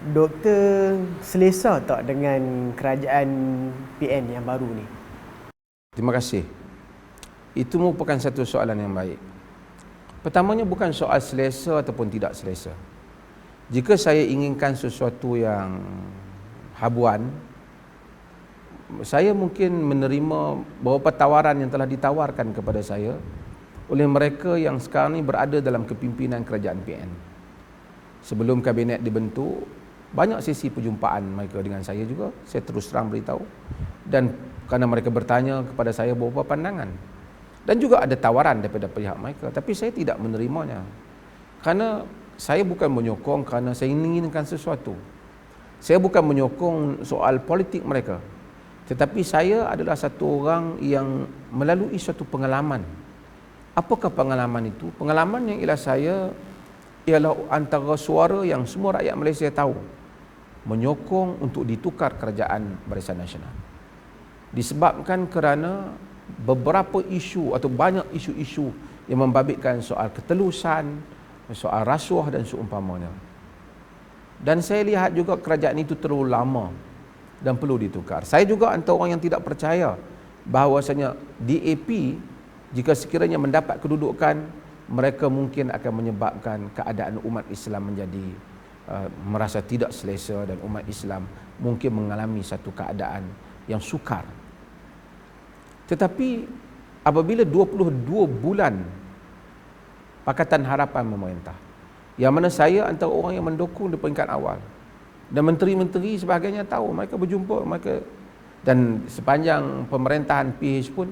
Doktor selesa tak dengan kerajaan PN yang baru ni? Terima kasih. Itu merupakan satu soalan yang baik. Pertamanya bukan soal selesa ataupun tidak selesa. Jika saya inginkan sesuatu yang habuan, saya mungkin menerima beberapa tawaran yang telah ditawarkan kepada saya oleh mereka yang sekarang ini berada dalam kepimpinan kerajaan PN. Sebelum kabinet dibentuk, banyak sesi perjumpaan mereka dengan saya juga. Saya terus terang beritahu. Dan kerana mereka bertanya kepada saya beberapa pandangan. Dan juga ada tawaran daripada pihak mereka. Tapi saya tidak menerimanya. Kerana saya bukan menyokong kerana saya inginkan sesuatu. Saya bukan menyokong soal politik mereka. Tetapi saya adalah satu orang yang melalui suatu pengalaman. Apakah pengalaman itu? Pengalaman yang ialah antara suara yang semua rakyat Malaysia tahu, menyokong untuk ditukar kerajaan Barisan Nasional. Disebabkan kerana beberapa isu atau banyak isu-isu yang membabitkan soal ketelusan, soal rasuah dan seumpamanya. Dan saya lihat juga kerajaan itu terlalu lama dan perlu ditukar. Saya juga antara orang yang tidak percaya bahawasanya DAP jika sekiranya mendapat kedudukan, mereka mungkin akan menyebabkan keadaan umat Islam menjadi merasa tidak selesa dan umat Islam mungkin mengalami satu keadaan yang sukar. Tetapi apabila 22 bulan Pakatan Harapan memerintah, yang mana saya antara orang yang mendukung di peringkat awal, dan menteri-menteri sebagainya tahu, mereka berjumpa, dan sepanjang pemerintahan PH pun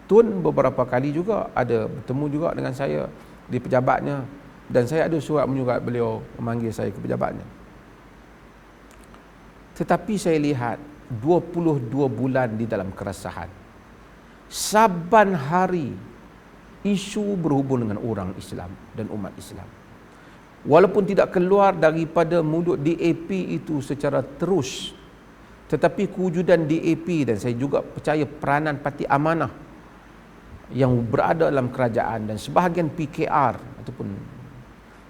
Tun beberapa kali juga ada bertemu juga dengan saya di pejabatnya, dan saya ada surat menyurat beliau memanggil saya ke pejabatnya. Tetapi saya lihat 22 bulan di dalam keresahan. Saban hari isu berhubung dengan orang Islam dan umat Islam. Walaupun tidak keluar daripada mulut DAP itu secara terus, tetapi kewujudan DAP, dan saya juga percaya peranan Parti Amanah yang berada dalam kerajaan dan sebahagian PKR ataupun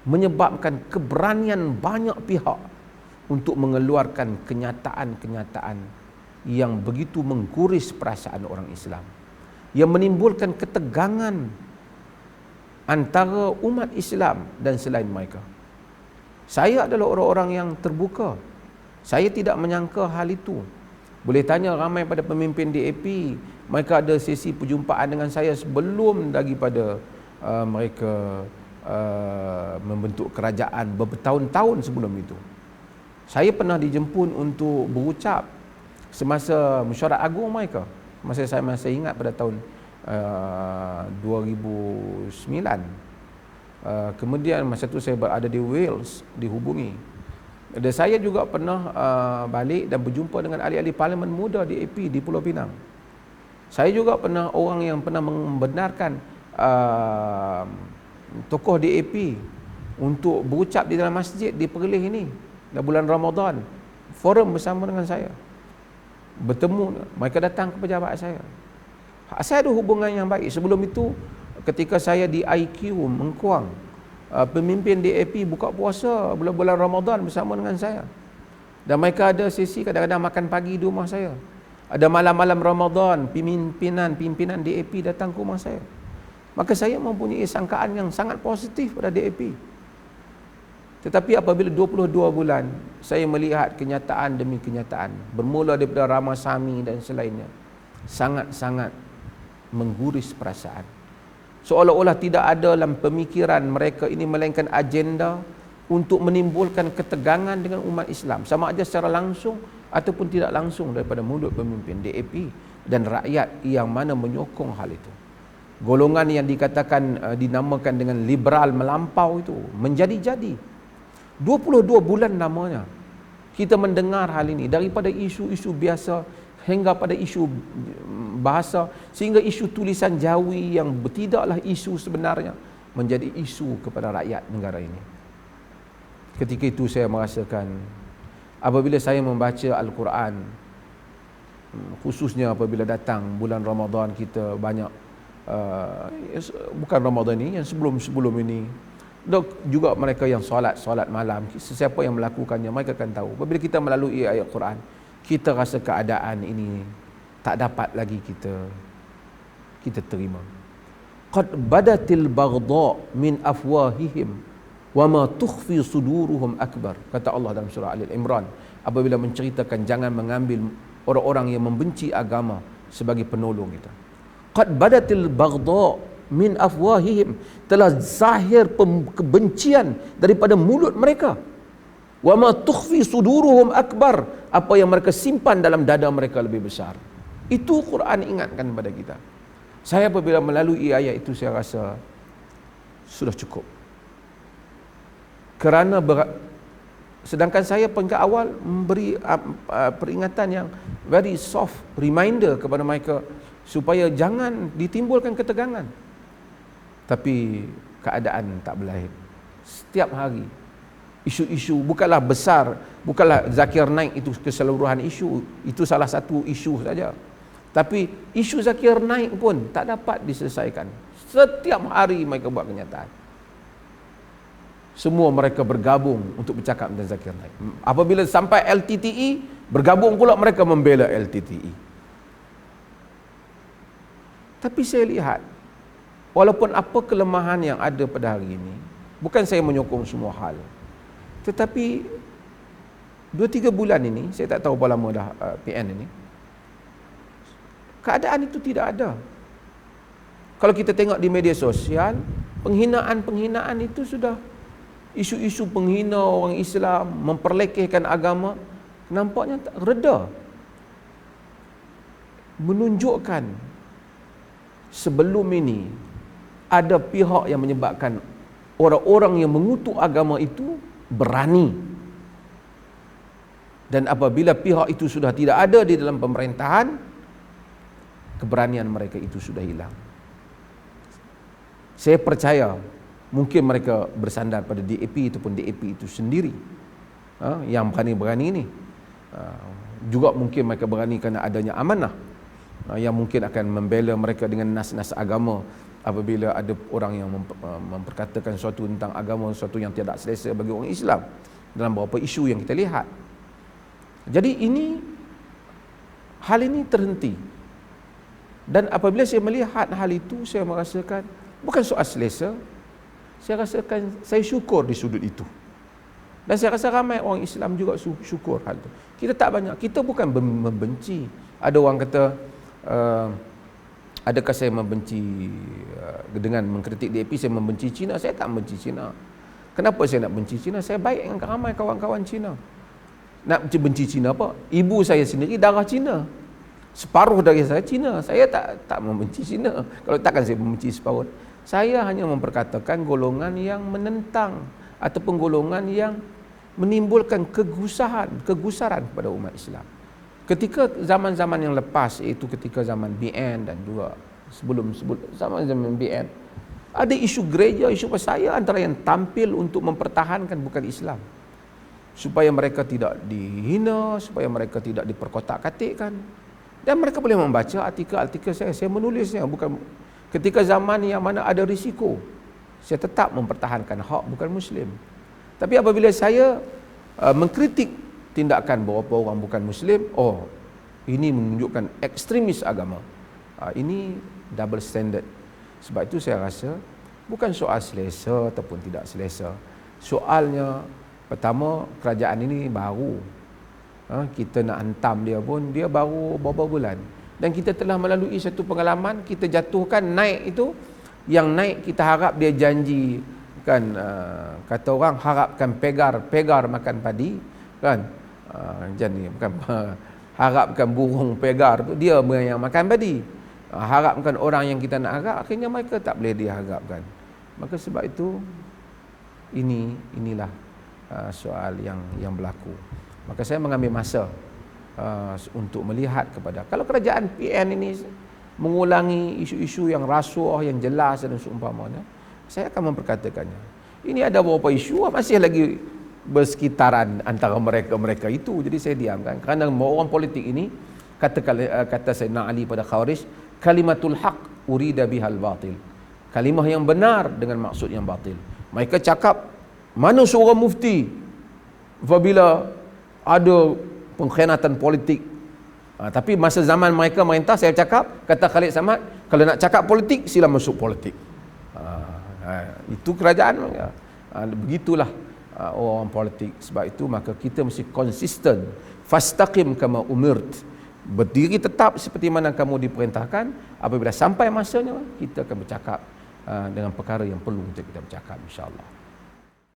menyebabkan keberanian banyak pihak untuk mengeluarkan kenyataan-kenyataan yang begitu mengguris perasaan orang Islam, yang menimbulkan ketegangan antara umat Islam dan selain mereka. Saya adalah orang-orang yang terbuka. Saya tidak menyangka hal itu. Boleh tanya ramai pada pemimpin DAP, mereka ada sesi perjumpaan dengan saya sebelum daripada mereka membentuk kerajaan bertahun-tahun sebelum itu. Saya pernah dijemput untuk berucap semasa mesyuarat agung mereka. Saya masih ingat pada tahun 2009. Kemudian masa itu saya berada di Wales, dihubungi. Dan saya juga pernah balik dan berjumpa dengan ahli-ahli parlimen muda DAP di Pulau Pinang. Saya juga pernah orang yang pernah membenarkan tokoh DAP untuk berucap di dalam masjid di Perlis ini dalam bulan Ramadan. Forum bersama dengan saya. Bertemu, mereka datang ke pejabat saya. Saya ada hubungan yang baik. Sebelum itu, ketika saya di IQ Mengkuang, pemimpin DAP buka puasa bulan-bulan Ramadan bersama dengan saya. Dan mereka ada sesi kadang-kadang makan pagi di rumah saya. Ada malam-malam Ramadan, pimpinan DAP datang ke rumah saya. Maka saya mempunyai sangkaan yang sangat positif pada DAP. Tetapi apabila 22 bulan, saya melihat kenyataan demi kenyataan, bermula daripada Ramasamy dan selainnya, sangat-sangat mengguris perasaan. Seolah-olah tidak ada dalam pemikiran mereka ini melainkan agenda untuk menimbulkan ketegangan dengan umat Islam, sama ada secara langsung ataupun tidak langsung daripada mulut pemimpin DAP dan rakyat yang mana menyokong hal itu. Golongan yang dikatakan dinamakan dengan liberal melampau itu menjadi-jadi. 22 bulan namanya kita mendengar hal ini, daripada isu-isu biasa hingga pada isu bahasa, sehingga isu tulisan Jawi yang tidaklah isu sebenarnya menjadi isu kepada rakyat negara ini. Ketika itu saya merasakan apabila saya membaca Al-Quran, khususnya apabila datang bulan Ramadan, kita banyak bukan Ramadan ini, yang sebelum-sebelum ini Juga mereka yang solat malam, sesiapa yang melakukannya mereka akan tahu. Apabila kita melalui ayat Quran, kita rasa keadaan ini tak dapat lagi kita terima. Qad badatil baghdha min afwahihim wa ma tukhfi suduruhum akbar, kata Allah dalam surah Al-Imran apabila menceritakan jangan mengambil orang-orang yang membenci agama sebagai penolong kita. Qad badatil baghdha min afwahihim, telah zahir kebencian daripada mulut mereka. Wa ma tukhfi suduruhum akbar, apa yang mereka simpan dalam dada mereka lebih besar. Itu Quran ingatkan kepada kita. Saya apabila melalui ayat itu saya rasa sudah cukup. Kerana sedangkan saya peringkat awal memberi peringatan yang very soft reminder kepada mereka supaya jangan ditimbulkan ketegangan. Tapi keadaan tak berlain. Setiap hari isu-isu bukanlah besar, bukanlah Zakir Naik itu keseluruhan isu, itu salah satu isu saja. Tapi isu Zakir Naik pun tak dapat diselesaikan. Setiap hari mereka buat kenyataan. Semua mereka bergabung untuk bercakap tentang Zakir Naik. Apabila sampai LTTE, bergabung pula mereka membela LTTE. Tapi saya lihat, walaupun apa kelemahan yang ada pada hari ini, bukan saya menyokong semua hal, tetapi 2-3 bulan ini, saya tak tahu berapa lama dah PN ini, keadaan itu tidak ada. Kalau kita tengok di media sosial, penghinaan-penghinaan itu sudah, isu-isu penghina orang Islam, memperlekehkan agama, nampaknya reda. Menunjukkan sebelum ini ada pihak yang menyebabkan orang-orang yang mengutuk agama itu berani. Dan apabila pihak itu sudah tidak ada di dalam pemerintahan, keberanian mereka itu sudah hilang. Saya percaya mungkin mereka bersandar pada DAP ataupun DAP itu sendiri, yang berani-berani ini. Juga mungkin mereka berani kerana adanya amanah, yang mungkin akan membela mereka dengan nas-nas agama apabila ada orang yang memperkatakan sesuatu tentang agama, sesuatu yang tidak selesa bagi orang Islam dalam beberapa isu yang kita lihat. Jadi hal ini terhenti. Dan apabila saya melihat hal itu, saya merasakan bukan soal selesa, saya rasakan saya syukur di sudut itu. Dan saya rasa ramai orang Islam juga syukur hal itu. Kita tak banyak, kita bukan membenci. Ada orang kata, adakah saya membenci dengan mengkritik DAP, saya membenci Cina? Saya tak membenci Cina. Kenapa saya nak benci Cina? Saya baik dengan ramai kawan-kawan Cina. Nak benci Cina apa? Ibu saya sendiri darah Cina. Separuh dari saya Cina. Saya tak membenci Cina. Kalau takkan saya membenci separuh. Saya hanya memperkatakan golongan yang menentang ataupun golongan yang menimbulkan kegusaran kepada umat Islam. Ketika zaman-zaman yang lepas, iaitu ketika zaman BN dan juga sebelum zaman BN, ada isu gereja, isu saya antara yang tampil untuk mempertahankan bukan Islam, supaya mereka tidak dihina, supaya mereka tidak diperkotak-katikkan. Dan mereka boleh membaca artikel-artikel saya menulisnya. Bukan ketika zaman yang mana ada risiko, saya tetap mempertahankan hak bukan Muslim. Tapi apabila saya mengkritik tindakan beberapa orang bukan Muslim, ini menunjukkan ekstremis agama. Ini double standard. Sebab itu saya rasa bukan soal selesa ataupun tidak selesa. Soalnya, pertama, kerajaan ini baru. Kita nak hantam dia pun, dia baru beberapa bulan. Dan kita telah melalui satu pengalaman, kita jatuhkan naik itu, yang naik kita harap dia janji, kan, kata orang harapkan pegar makan padi, kan, jadi bukan harapkan burung pegar tu dia yang makan padi. Harapkan orang yang kita nak harap, akhirnya mereka tak boleh diharapkan. Maka sebab itu inilah soal yang berlaku. Maka saya mengambil masa untuk melihat kepada, kalau kerajaan PN ini mengulangi isu-isu yang rasuah, yang jelas dan seumpamanya, saya akan memperkatakannya. Ini ada beberapa isu masih lagi bersekitaran antara mereka itu. Jadi saya diamkan. Kerana orang politik ini, kata Sayyidina Ali pada Khawarij, kalimatul haq urida bihal batil. Kalimah yang benar dengan maksud yang batil. Mereka cakap, mana seorang mufti apabila ada pengkhianatan politik. Tapi masa zaman mereka merintah, saya cakap, kata Khalid Samad, kalau nak cakap politik, sila masuk politik. Itu kerajaan. Begitulah orang politik. Sebab itu maka kita mesti konsisten. Fastaqim kama umirt. Berdiri tetap seperti mana kamu diperintahkan. Apabila sampai masanya, kita akan bercakap dengan perkara yang perlu untuk kita bercakap, insya-Allah.